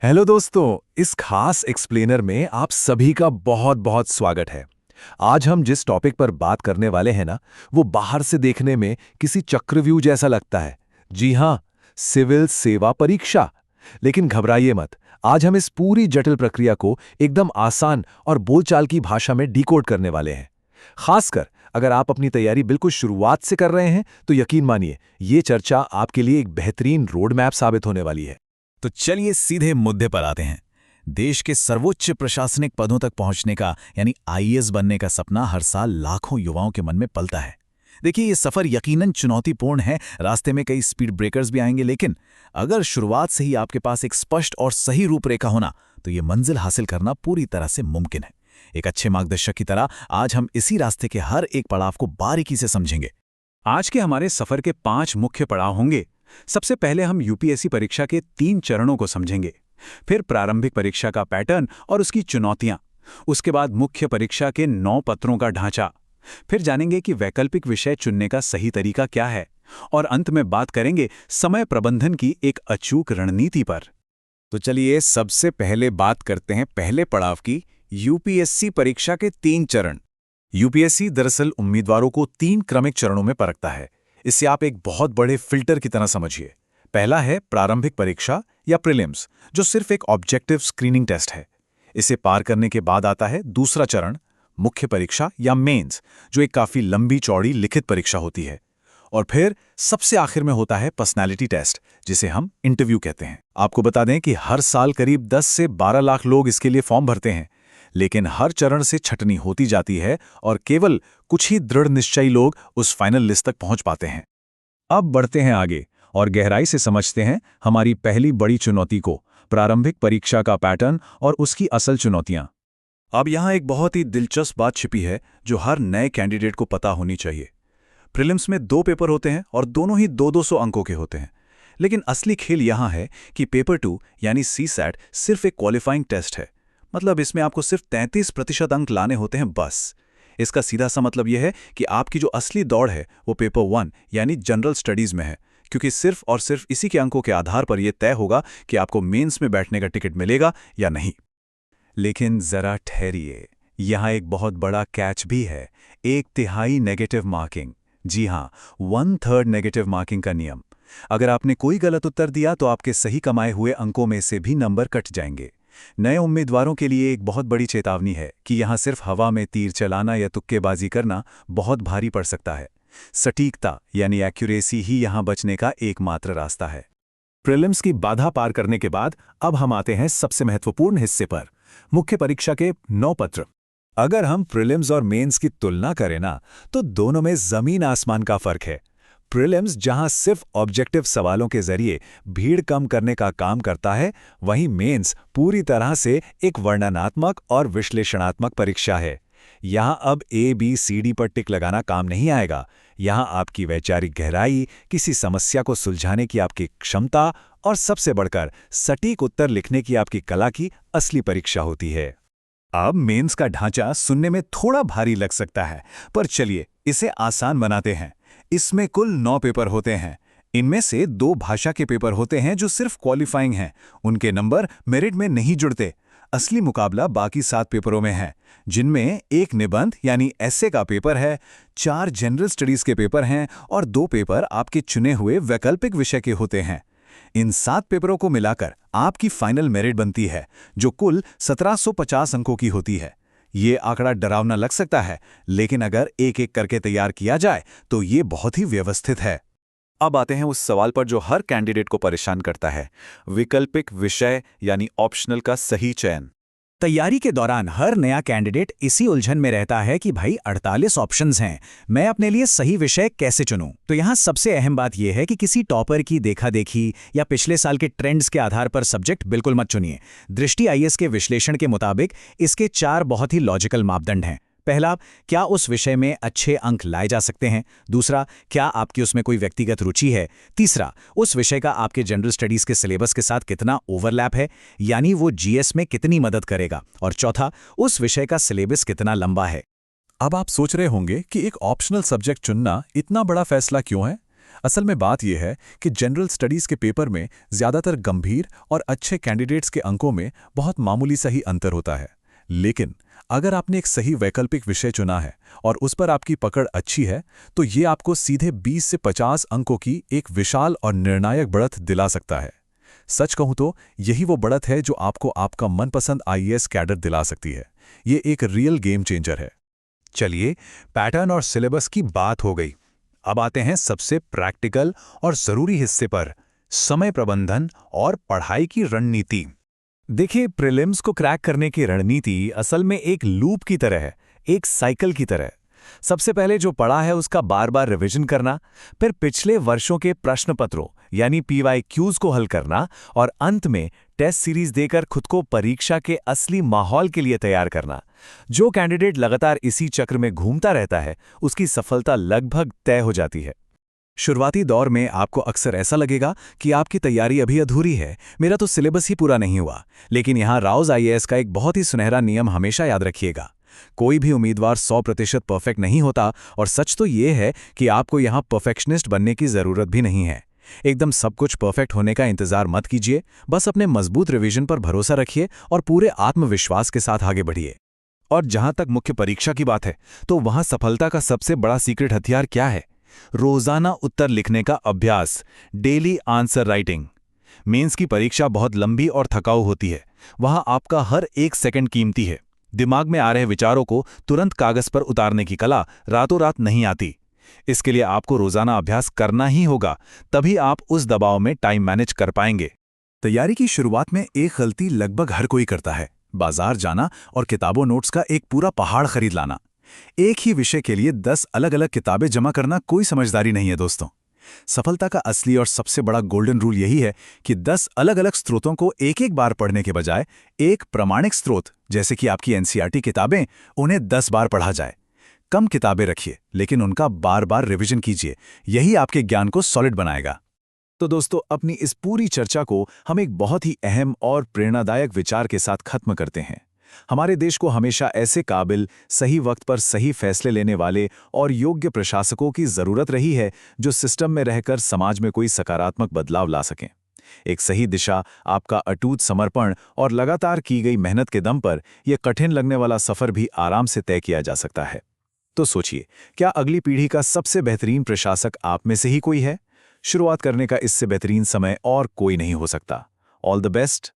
Hello दोस्तों, इस खास एक्सप्लेनर में आप सभी का बहुत बहुत स्वागत है। आज हम जिस टॉपिक पर बात करने वाले हैं ना, वो बाहर से देखने में किसी चक्रव्यूह जैसा लगता है। जी हाँ, सिविल सेवा परीक्षा। लेकिन घबराइए मत, आज हम इस पूरी जटिल प्रक्रिया को एकदम आसान और बोलचाल की भाषा में डिकोड करने वाले हैं। खासकर अगर आप अपनी तैयारी बिल्कुल शुरुआत से कर रहे हैं, तो यकीन मानिए, ये चर्चा आपके लिए एक बेहतरीन रोड मैप साबित होने वाली है। तो चलिए सीधे मुद्दे पर आते हैं। देश के सर्वोच्च प्रशासनिक पदों तक पहुंचने का यानी आईएएस बनने का सपना हर साल लाखों युवाओं के मन में पलता है। देखिए, ये सफर यकीनन चुनौतीपूर्ण है, रास्ते में कई स्पीड ब्रेकर्स भी आएंगे, लेकिन अगर शुरुआत से ही आपके पास एक स्पष्ट और सही रूपरेखा होना, तो ये मंजिल हासिल करना पूरी तरह से मुमकिन है। एक अच्छे मार्गदर्शक की तरह आज हम इसी रास्ते के हर एक पड़ाव को बारीकी से समझेंगे। आज के हमारे सफर के 5 मुख्य पड़ाव होंगे। सबसे पहले हम यूपीएससी परीक्षा के 3 चरणों को समझेंगे, फिर प्रारंभिक परीक्षा का पैटर्न और उसकी चुनौतियां, उसके बाद मुख्य परीक्षा के 9 पत्रों का ढांचा, फिर जानेंगे कि वैकल्पिक विषय चुनने का सही तरीका क्या है, और अंत में बात करेंगे समय प्रबंधन की एक अचूक रणनीति पर। तो चलिए सबसे पहले बात करते हैं पहले पड़ाव की, यूपीएससी परीक्षा के 3 चरण। यूपीएससी दरअसल उम्मीदवारों को 3 क्रमिक चरणों में परखता है। इसे आप एक बहुत बड़े फिल्टर की तरह समझिए। पहला है प्रारंभिक परीक्षा या प्रीलिम्स, जो सिर्फ एक ऑब्जेक्टिव स्क्रीनिंग टेस्ट है। इसे पार करने के बाद आता है दूसरा चरण, मुख्य परीक्षा या मेंस, जो एक काफी लंबी चौड़ी लिखित परीक्षा होती है। और फिर सबसे आखिर में होता है पर्सनैलिटी टेस्ट, जिसे हम इंटरव्यू कहते हैं। आपको बता दें कि हर साल करीब 10 से 12 लाख लोग इसके लिए फॉर्म भरते हैं, लेकिन हर चरण से छटनी होती जाती है और केवल कुछ ही दृढ़ निश्चयी लोग उस फाइनल लिस्ट तक पहुंच पाते हैं। अब बढ़ते हैं आगे और गहराई से समझते हैं हमारी पहली बड़ी चुनौती को, प्रारंभिक परीक्षा का पैटर्न और उसकी असल चुनौतियां। अब यहाँ एक बहुत ही दिलचस्प बात छिपी है जो हर नए कैंडिडेट को पता होनी चाहिए। प्रीलिम्स में 2 पेपर होते हैं और दोनों ही 200 अंकों के होते हैं। लेकिन असली खेल यहाँ है कि पेपर 2 यानी सीसैट सिर्फ एक क्वालिफाइंग टेस्ट है। मतलब इसमें आपको सिर्फ 33% अंक लाने होते हैं बस। इसका सीधा सा मतलब यह है कि आपकी जो असली दौड़ है वो पेपर 1 यानी जनरल स्टडीज में है, क्योंकि सिर्फ और सिर्फ इसी के अंकों के आधार पर यह तय होगा कि आपको मेंस में बैठने का टिकट मिलेगा या नहीं। लेकिन जरा ठहरिए, यहाँ एक बहुत बड़ा कैच भी है, 1/3 नेगेटिव मार्किंग। जी हाँ, 1/3 नेगेटिव मार्किंग का नियम। अगर आपने कोई गलत उत्तर दिया तो आपके सही कमाए हुए अंकों में से भी नंबर कट जाएंगे। नए उम्मीदवारों के लिए एक बहुत बड़ी चेतावनी है कि यहाँ सिर्फ हवा में तीर चलाना या तुक्केबाजी करना बहुत भारी पड़ सकता है। सटीकता यानी एक्यूरेसी ही यहाँ बचने का एकमात्र रास्ता है। प्रीलिम्स की बाधा पार करने के बाद अब हम आते हैं सबसे महत्वपूर्ण हिस्से पर, मुख्य परीक्षा के 9 पत्र। अगर हम प्रीलिम्स और मेंस की तुलना करें ना, तो दोनों में जमीन आसमान का फर्क है। प्रीलिम्स जहां सिर्फ ऑब्जेक्टिव सवालों के जरिए भीड़ कम करने का काम करता है, वहीं मेंस पूरी तरह से एक वर्णनात्मक और विश्लेषणात्मक परीक्षा है। यहां अब ABCD पर टिक लगाना काम नहीं आएगा। यहां आपकी वैचारिक गहराई, किसी समस्या को सुलझाने की आपकी क्षमता और सबसे बढ़कर सटीक उत्तर लिखने की आपकी कला की असली परीक्षा होती है। अब मेंस का ढांचा सुनने में थोड़ा भारी लग सकता है, पर चलिए इसे आसान बनाते हैं। इसमें कुल 9 पेपर होते हैं। इनमें से 2 भाषा के पेपर होते हैं जो सिर्फ क्वालिफाइंग हैं। उनके नंबर मेरिट में नहीं जुड़ते। असली मुकाबला बाकी 7 पेपरों में है, जिनमें एक निबंध यानी एसे का पेपर है, 4 जनरल स्टडीज के पेपर हैं और 2 पेपर आपके चुने हुए वैकल्पिक विषय के होते हैं। इन 7 पेपरों को मिलाकर आपकी फाइनल मेरिट बनती है, जो कुल 1750 अंकों की होती है। ये आंकड़ा डरावना लग सकता है, लेकिन अगर एक एक करके तैयार किया जाए तो ये बहुत ही व्यवस्थित है। अब आते हैं उस सवाल पर जो हर कैंडिडेट को परेशान करता है, वैकल्पिक विषय यानी ऑप्शनल का सही चयन। तैयारी के दौरान हर नया कैंडिडेट इसी उलझन में रहता है कि भाई 48 ऑप्शंस हैं, मैं अपने लिए सही विषय कैसे चुनूं? तो यहाँ सबसे अहम बात यह है कि किसी टॉपर की देखा देखी या पिछले साल के ट्रेंड्स के आधार पर सब्जेक्ट बिल्कुल मत चुनिए। दृष्टि आईएएस के विश्लेषण के मुताबिक इसके 4 बहुत ही लॉजिकल मापदंड हैं। पहला, क्या उस विषय में अच्छे अंक लाए जा सकते हैं? दूसरा, क्या आपकी उसमें कोई व्यक्तिगत रुचि है? तीसरा, उस विषय का आपके जनरल स्टडीज के सिलेबस के साथ कितना ओवरलैप है, यानी वो जीएस में कितनी मदद करेगा? और चौथा, उस विषय का सिलेबस कितना लंबा है? अब आप सोच रहे होंगे कि एक ऑप्शनल सब्जेक्ट चुनना इतना बड़ा फैसला क्यों है? असल में बात यह है कि जनरल स्टडीज़ के पेपर में ज़्यादातर गंभीर और अच्छे कैंडिडेट्स के अंकों में बहुत मामूली सा ही अंतर होता है। लेकिन अगर आपने एक सही वैकल्पिक विषय चुना है और उस पर आपकी पकड़ अच्छी है, तो ये आपको सीधे 20 से 50 अंकों की एक विशाल और निर्णायक बढ़त दिला सकता है। सच कहूं तो यही वो बढ़त है जो आपको आपका मनपसंद आईएएस कैडर दिला सकती है। ये एक रियल गेम चेंजर है। चलिए, पैटर्न और सिलेबस की बात हो गई। अब आते हैं सबसे प्रैक्टिकल और जरूरी हिस्से पर, समय प्रबंधन और पढ़ाई की रणनीति। देखिए, प्रीलिम्स को क्रैक करने की रणनीति असल में एक लूप की तरह है, एक साइकिल की तरह। सबसे पहले जो पढ़ा है उसका बार बार रिवीजन करना, फिर पिछले वर्षों के प्रश्न पत्रों यानी PYQs को हल करना और अंत में टेस्ट सीरीज देकर खुद को परीक्षा के असली माहौल के लिए तैयार करना। जो कैंडिडेट लगातार इसी चक्र में घूमता रहता है, उसकी सफलता लगभग तय हो जाती है। शुरुआती दौर में आपको अक्सर ऐसा लगेगा कि आपकी तैयारी अभी अधूरी है, मेरा तो सिलेबस ही पूरा नहीं हुआ। लेकिन यहाँ राउज आईएएस का एक बहुत ही सुनहरा नियम हमेशा याद रखिएगा। कोई भी उम्मीदवार 100% परफेक्ट नहीं होता, और सच तो ये है कि आपको यहाँ परफेक्शनिस्ट बनने की ज़रूरत भी नहीं है। एकदम सब कुछ परफेक्ट होने का इंतजार मत कीजिए, बस अपने मजबूत रिवीजन पर भरोसा रखिए और पूरे आत्मविश्वास के साथ आगे बढ़िए। और जहाँ तक मुख्य परीक्षा की बात है, तो वहाँ सफलता का सबसे बड़ा सीक्रेट हथियार क्या है? रोजाना उत्तर लिखने का अभ्यास, डेली आंसर राइटिंग। मेंस की परीक्षा बहुत लंबी और थकाऊ होती है। वहां आपका हर एक सेकंड कीमती है। दिमाग में आ रहे विचारों को तुरंत कागज पर उतारने की कला रातों रात नहीं आती। इसके लिए आपको रोजाना अभ्यास करना ही होगा, तभी आप उस दबाव में टाइम मैनेज कर पाएंगे। तैयारी की शुरुआत में एक गलती लगभग हर कोई करता है, बाजार जाना और किताबों नोट्स का एक पूरा पहाड़ खरीद लाना। एक ही विषय के लिए 10 अलग अलग किताबें जमा करना कोई समझदारी नहीं है दोस्तों। सफलता का असली और सबसे बड़ा गोल्डन रूल यही है कि 10 अलग अलग स्रोतों को एक एक बार पढ़ने के बजाय एक प्रामाणिक स्रोत, जैसे कि आपकी एनसीईआरटी किताबें, उन्हें 10 बार पढ़ा जाए। कम किताबें रखिए, लेकिन उनका बार बार रिवीजन कीजिए। यही आपके ज्ञान को सॉलिड बनाएगा। तो दोस्तों, अपनी इस पूरी चर्चा को हम एक बहुत ही अहम और प्रेरणादायक विचार के साथ खत्म करते हैं। हमारे देश को हमेशा ऐसे काबिल, सही वक्त पर सही फैसले लेने वाले और योग्य प्रशासकों की जरूरत रही है जो सिस्टम में रहकर समाज में कोई सकारात्मक बदलाव ला सकें। एक सही दिशा, आपका अटूट समर्पण और लगातार की गई मेहनत के दम पर यह कठिन लगने वाला सफर भी आराम से तय किया जा सकता है। तो सोचिए, क्या अगली पीढ़ी का सबसे बेहतरीन प्रशासक आप में से ही कोई है? शुरुआत करने का इससे बेहतरीन समय और कोई नहीं हो सकता। All the best.